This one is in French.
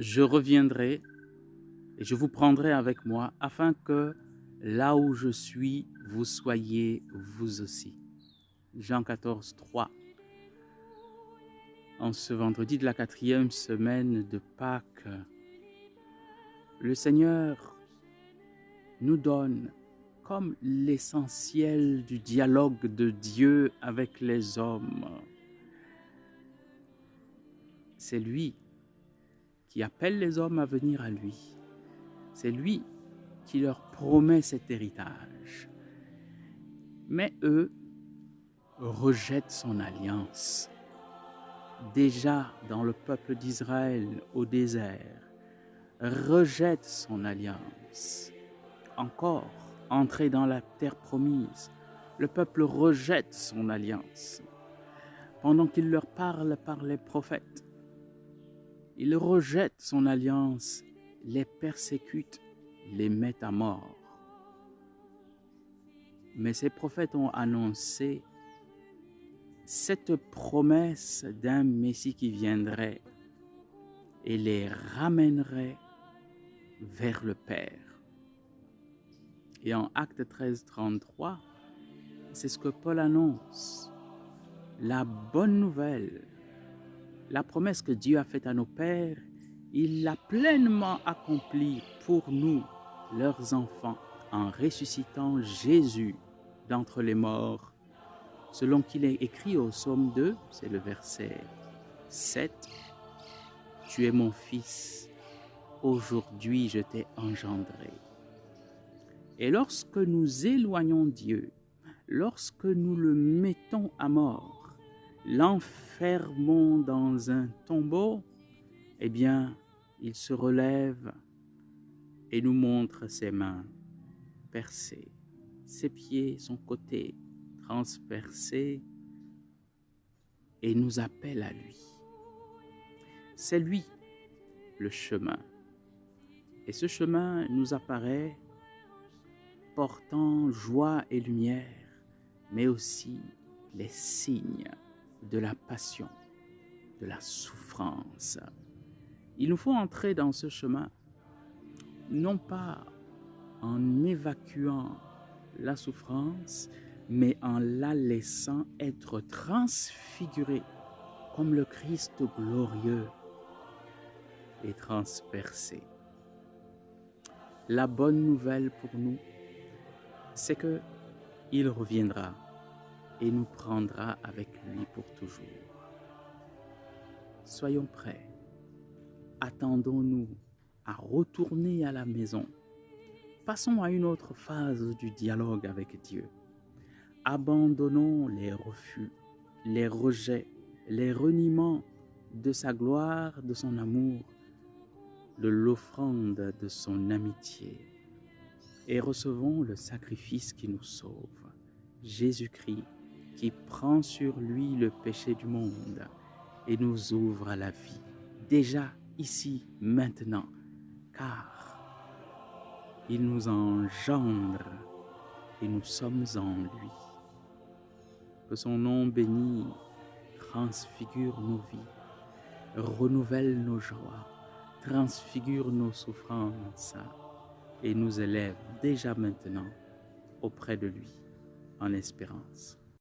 Je reviendrai et je vous prendrai avec moi afin que là où je suis, vous soyez vous aussi. Jean 14, 3. En ce vendredi de la 4e semaine de Pâques, le Seigneur nous donne comme l'essentiel du dialogue de Dieu avec les hommes. C'est lui qui appelle les hommes à venir à lui. C'est lui qui leur promet cet héritage. Mais eux rejettent son alliance. Déjà dans le peuple d'Israël au désert, rejettent son alliance. Encore entré dans la terre promise, le peuple rejette son alliance. Pendant qu'il leur parle par les prophètes, il rejette son alliance, les persécute, les met à mort. Mais ces prophètes ont annoncé cette promesse d'un Messie qui viendrait et les ramènerait vers le Père. Et en Actes 13, 33, c'est ce que Paul annonce. La bonne nouvelle, la promesse que Dieu a faite à nos pères, il l'a pleinement accomplie pour nous, leurs enfants, en ressuscitant Jésus d'entre les morts, selon qu'il est écrit au psaume 2, c'est le verset 7, « Tu es mon fils, aujourd'hui je t'ai engendré ». Et lorsque nous éloignons Dieu, lorsque nous le mettons à mort, l'enfermons dans un tombeau, eh bien, il se relève et nous montre ses mains percées, ses pieds, son côté transpercé, et nous appelle à lui. C'est lui le chemin. Et ce chemin nous apparaît portant joie et lumière, mais aussi les signes de la passion, de la souffrance. Il nous faut entrer dans ce chemin, non pas en évacuant la souffrance, mais en la laissant être transfigurée comme le Christ glorieux et transpercé. La bonne nouvelle pour nous, c'est que il reviendra et nous prendra avec lui pour toujours. Soyons prêts. Attendons-nous à retourner à la maison. Passons à une autre phase du dialogue avec Dieu. Abandonnons les refus, les rejets, les reniements de sa gloire, de son amour, de l'offrande de son amitié, et recevons le sacrifice qui nous sauve, Jésus-Christ, qui prend sur lui le péché du monde et nous ouvre à la vie, déjà ici, maintenant, car il nous engendre et nous sommes en lui. Que son nom béni transfigure nos vies, renouvelle nos joies, transfigure nos souffrances et nous élève déjà maintenant auprès de lui en espérance.